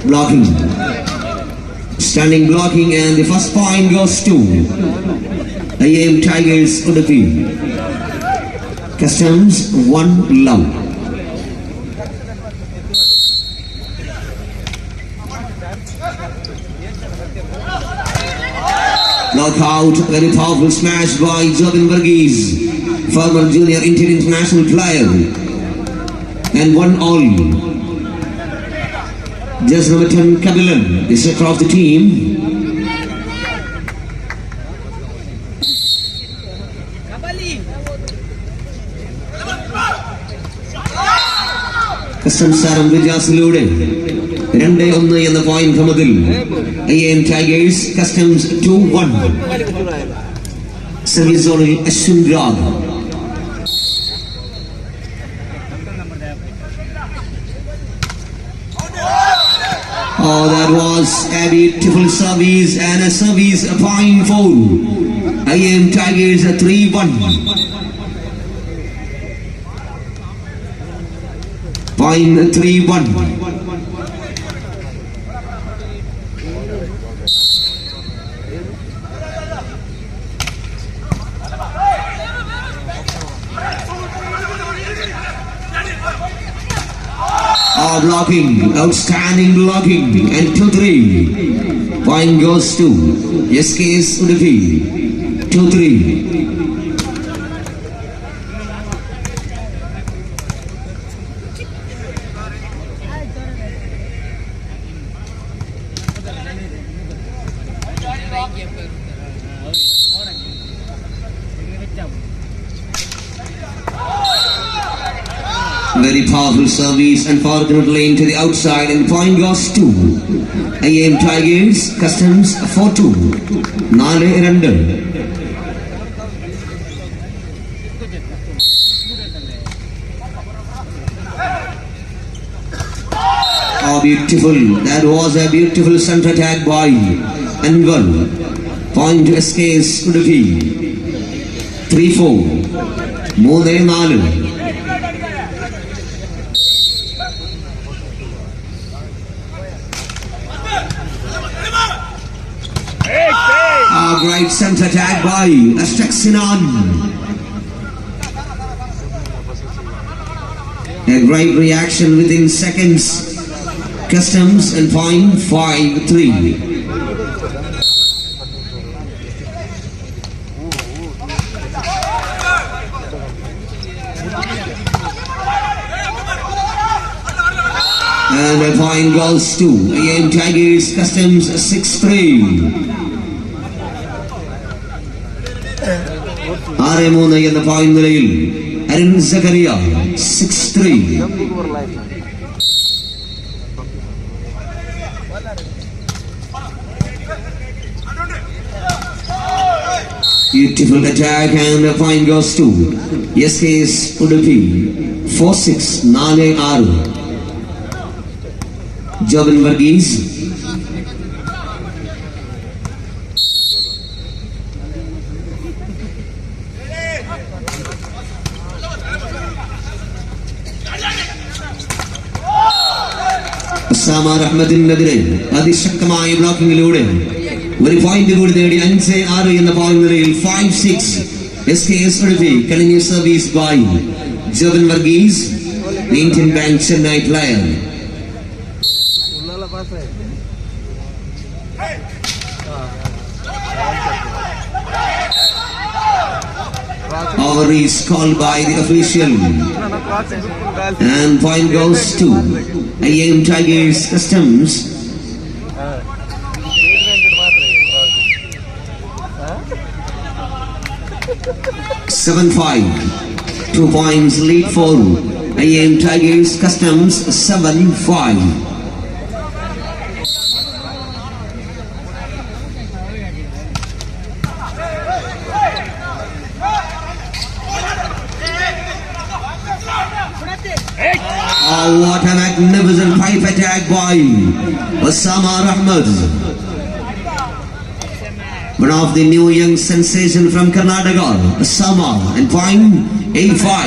Blocking. Standing blocking, and the first point goes to IAM Tigers Udupi. Customs 1 love. Knockout, very powerful smash by Jobin Varghese, former junior international player, and 1-all. Just number 10, Kabilan, the setter of the team. Customs Saram Vijasilude, 2-1 in the point from Adil. IAM Tigers, Customs 2-1. Semi-zonal Ashwin Grad. Oh, that was a beautiful service, and a service a point for IAM Tigers 3-1. Point 3-1. Blocking, outstanding blocking, and 2-3. Point goes to SKS Udupi. 2-3. Very powerful service, unfortunately into the outside, and point goes to IAM Tigers, Customs 4-2. 4-2. Oh, beautiful. That was a beautiful center attack by Anwar. Point to SKS Udupi. 3-4. 3-4. Great center attack by Ashtak Sinan. A great reaction within seconds. Customs and point 5-3. And a point goes to IAM Tigers, Customs 6-3. 6-3 എന്ന point നിലയിൽ Arun Zacharia 6-3. Beautiful attack, and the point goes to SKS Udupi. 4-6. 4-6. Jobin Varghese. Samar Ahmedinneതിരെ അതിശക്തമായ ബ്ലോക്കിങ്ങിലൂടെ ഒരു point കൂടി നേടി 5-6 എന്ന point നിലയിൽ 5-6. SKS Udupi. Continuous service by Jobin Varghese, the Indian Bank Chennai player. Over is called by the official, and point goes to IAM Tigers, Customs. 7-5. 2 points lead for IAM Tigers, Customs 7-5. Oh, what a magnificent pipe attack by Osama Ahmed. One of the new young sensation from Karnataka, Osama, and point 8-5.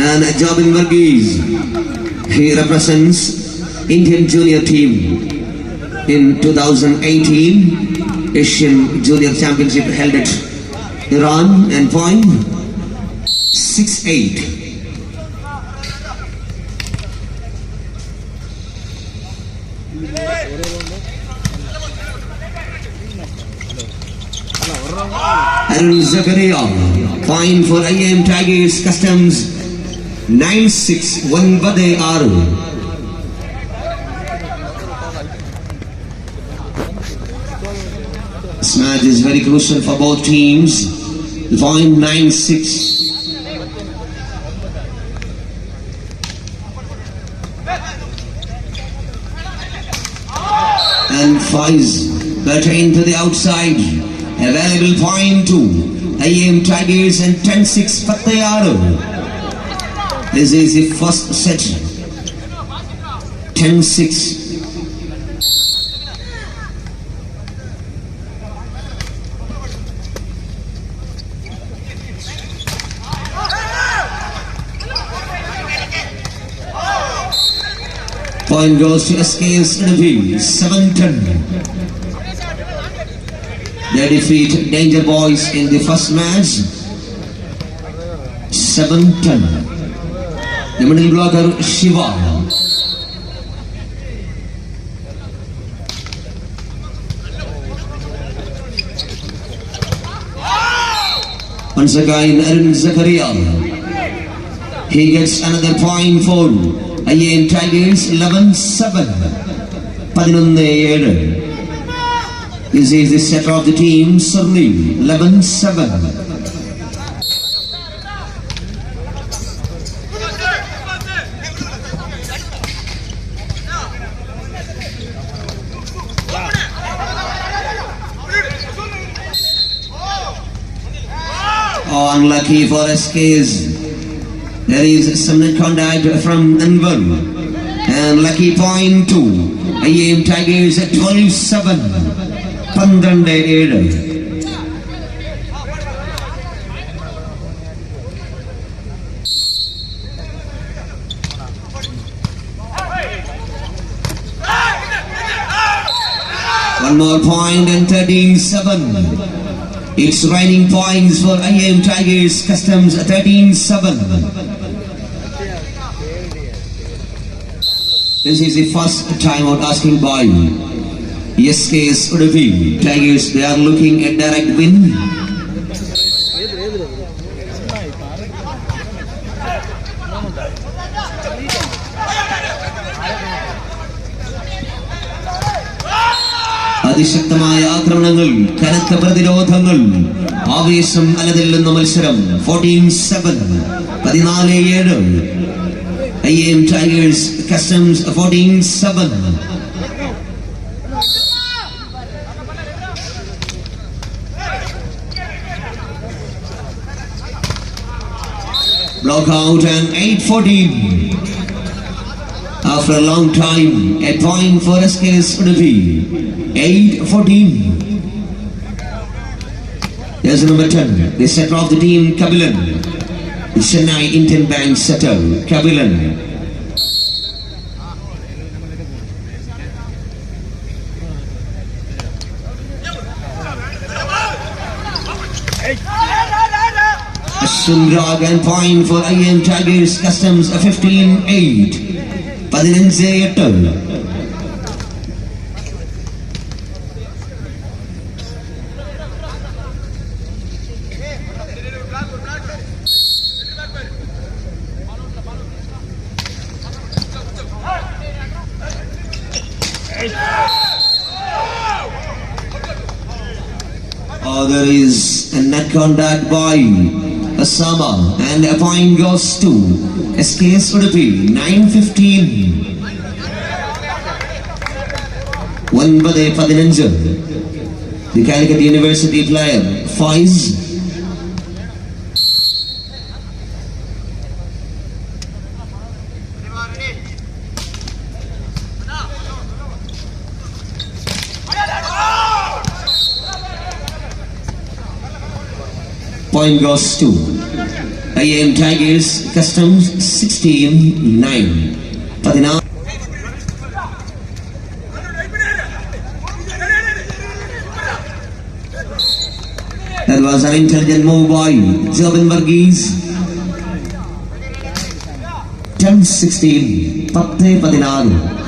And Jobin Varghese, he represents Indian junior team in 2018 Asian Junior Championship held at Iran, and point 6'8". Arun Zakaria, point for IAM Tigers Customs 9-6-9-6. This match is very crucial for both teams. Point 9-6. And Faiz pertain to the outside. Available point to IAM Tigers and 10-6 Pattayar. This is the first set. 10-6. Point goes to SKS Energy, 7-10. They defeat Danger Boys in the first match, 7-10. The middle blocker, Shiva. Once again, Arun Zakaria. He gets another point for IAM Tigers, 11-7. 11-7. This is the setter of the team, Surli, 11-7. Unlucky for SKs. There is some net contact from Anwar. And lucky point to IAM Tigers at 12-7. 12-7. One more point and 13-7. It's raining points for IAM Tigers Customs, 13-7. This is the first timeout asking by SKS Udupi Tigers. They are looking at direct win. അതിശക്തമായ ആക്രമണങ്ങൾ, കനത്ത പ്രതിരോധങ്ങൾ, ആവേശം അലതല്ലുന്ന മത്സരം. 14-7. 14-7. IAM Tigers Customs 14-7. Block out and 8-14. After a long time, a point for SKS Udupi. 8-14. There's number 10, the setter of the team, Kabilan. The Chennai Indian Bank setter, Kabilan. Sundrag and point for IAM Tigers Customs 15-8. 15-8. There is a net contact by Asama, and a point goes to SKS Udupi. 9-15. 9-15. The Calicut University player, Faiz. point goes to IAM Tigers Customs 16-9. That was an intelligent move by Jobin Varghese. 10-16, 10-16.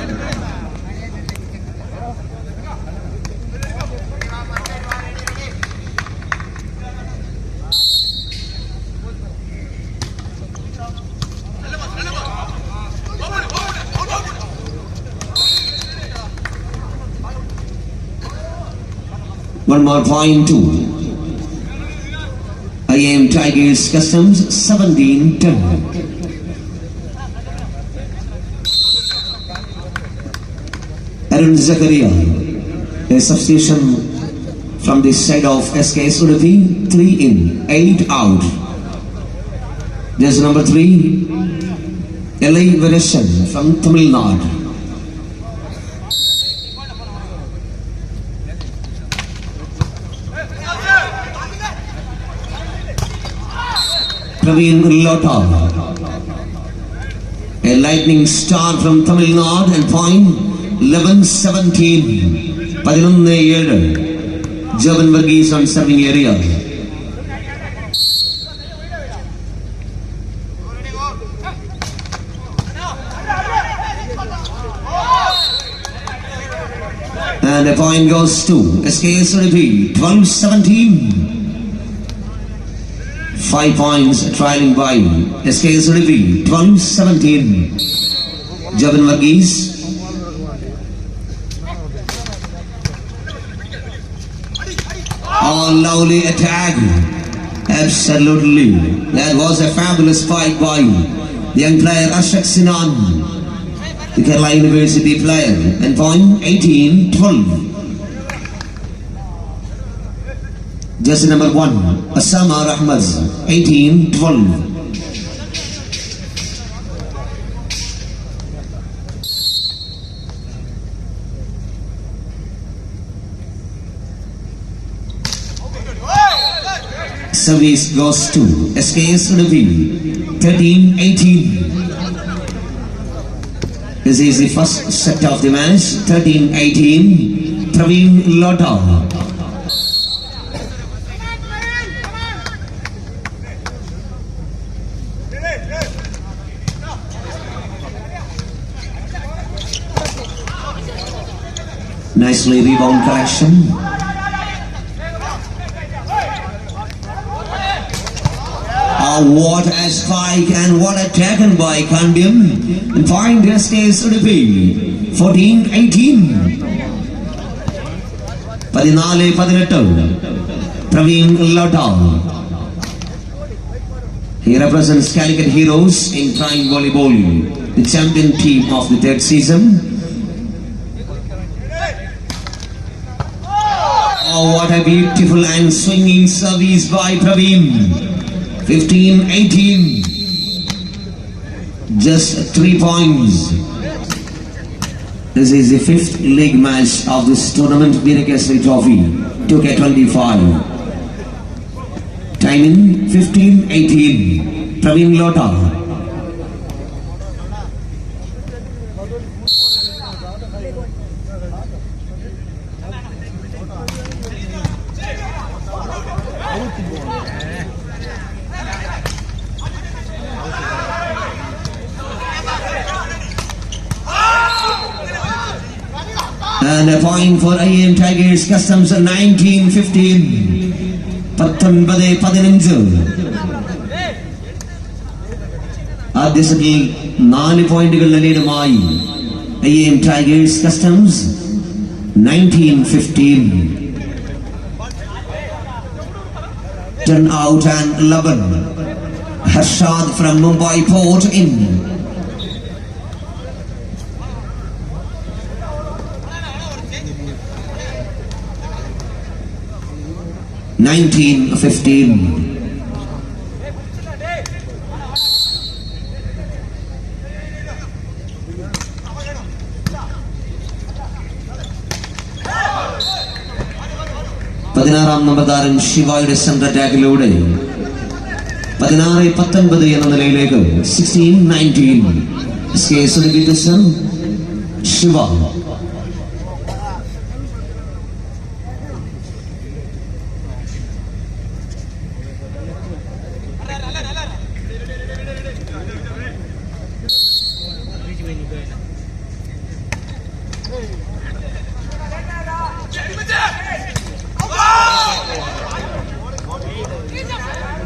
One more point to IAM Tigers Customs 17-10. Arun Zakaria, a substitution from the side of SKS Udupi, 3 in, 8 out. There's number 3, L.I. Venesan from Tamil Nadu. Praveen Lota, a lightning star from Tamil Nadu, and point 11-17, 11-7. Jobin Varghese on serving area. And a point goes to SKS Udupi, 12-17. 5 points trailing by SKS Udupi, 12-17. Jobin Varghese. Oh, lovely attack. Absolutely. That was a fabulous fight by the young player Ashok Sinan, the Kerala University player. And point 18-12. Jersey number 1, Asama Rahmaz, 18-12. Service goes to SKS Udupi, 13-18. This is the first set of the match, 13-18. Praveen Lota. Nicely rebound collection. What a spike and what a taken by Kandim. And point SKS Udupi, 14-18. 14-18. Praveen Lota. He represents Calicut Heroes in Prime Volleyball, the champion team of the 3rd season. Oh, what a beautiful and swinging service by Praveen. 15-18. Just 3 points. This is the 5th league match of this tournament, Veerakesari Trophy, 2K25. Timing 15-18. Praveen Lota. And a point for IAM Tigers Customs 19-15. 19-15. ആദ്യ സെറ്റിൽ 4 പോയിന്റുകളുടെ ലീഡുമായി IAM Tigers Customs 19-15. 10 out and 11. Harshad from Mumbai Port in. (19-15). പതിനാറാം number താരം ശിവയുടെ centre അറ്റാക്കിലൂടെ 16-19 എന്ന നിലയിലേക്ക് 16-19. Shiva.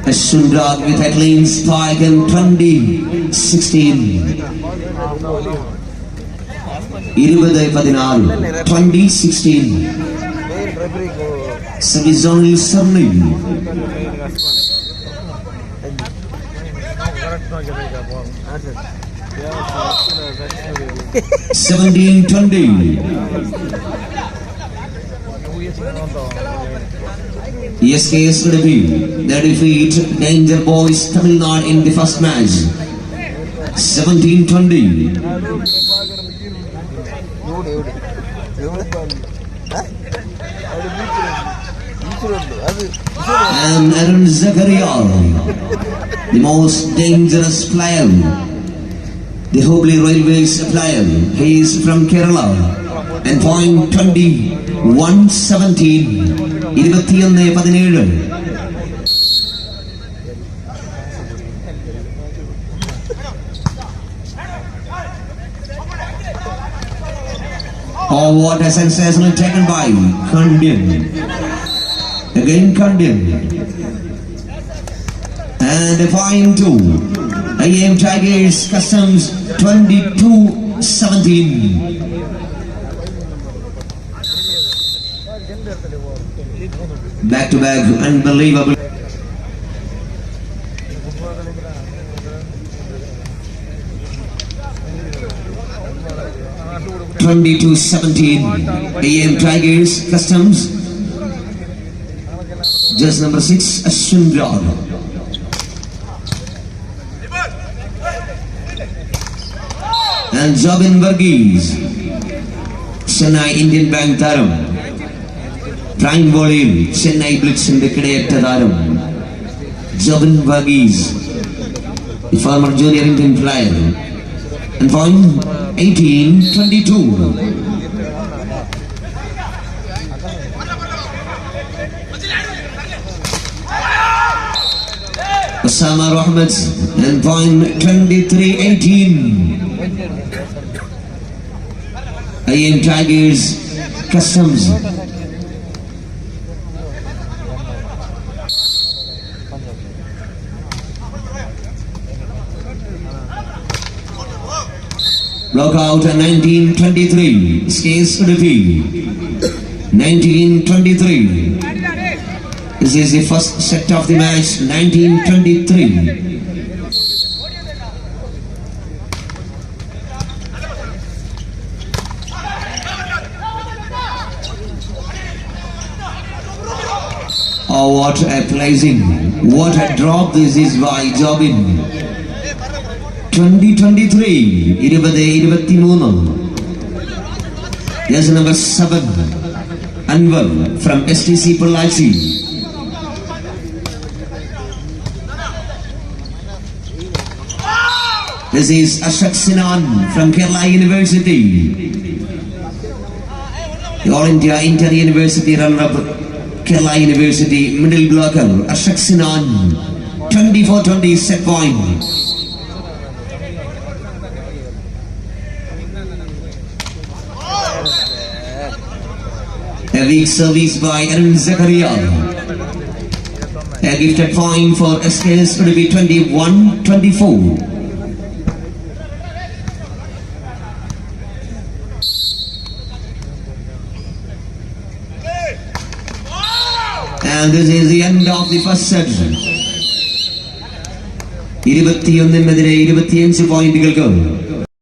Ashundrag with a clean spike and 20-16. 20-16. Semi-zonal Sarni. 17-20. SKS Udupi, they defeat Danger Boys Tamil Nadu in the first match. 17-20. And Arun Zakaria, the most dangerous player, the Hubli Railways player. He is from Kerala. And point 21-17. 21-17. Oh, what a sensational taken by Kandyan. Again Kandyan. And a point 2. IAM Tigers Customs 22-17. Back to back, unbelievable. AM Tigers Customs. Just number 6, Ashundrag. And Jobin Varghese, Chennai Indian Bank Taram. Prime volume, Chennai Blitz in the Kadayakta Taram. Jobin Varghese, the former junior Indian player. And point 18-22. Osama Rahmat and point 23-18. IAM Tigers Customs. Block out 19-23. SKS Udupi. 19-23. This is the first set of the match. 19-23. Oh, what a placing. What a drop this is by Jobin. 20-23. 20-23. There's number 7. Anwar from STC Pollachi. This is Ashok Sinan from Kerala University. The All India Inter University runner-up, Kerala University middle blocker, Ashok Sinan. 24-20 set point. A weak service by Arun Zakaria. A gifted point for SKS to be 21-24. And this is the end of the first set. 21-25 പോയിന്റുകൾക്ക്